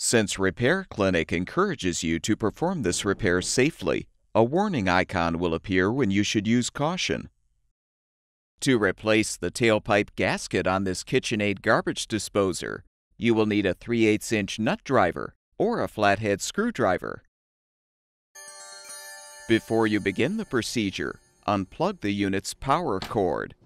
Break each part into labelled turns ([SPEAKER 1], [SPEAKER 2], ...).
[SPEAKER 1] Since Repair Clinic encourages you to perform this repair safely, a warning icon will appear when you should use caution. To replace the tailpipe gasket on this KitchenAid garbage disposer, you will need a 3/8" nut driver or a flathead screwdriver. Before you begin the procedure, unplug the unit's power cord.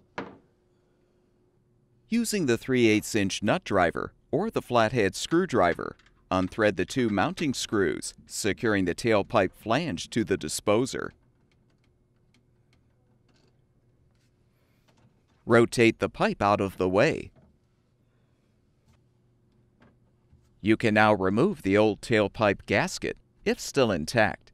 [SPEAKER 1] Using the 3/8" nut driver or the flathead screwdriver, unthread the two mounting screws, securing the tailpipe flange to the disposer. Rotate the pipe out of the way. You can now remove the old tailpipe gasket, if still intact.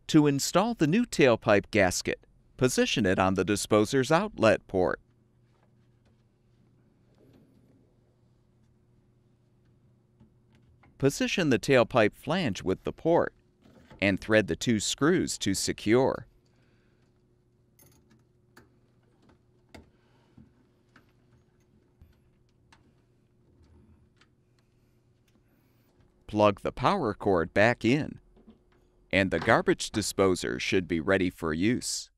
[SPEAKER 1] To install the new tailpipe gasket, position it on the disposer's outlet port. Position the tailpipe flange with the port, and thread the two screws to secure. Plug the power cord back in, and the garbage disposer should be ready for use.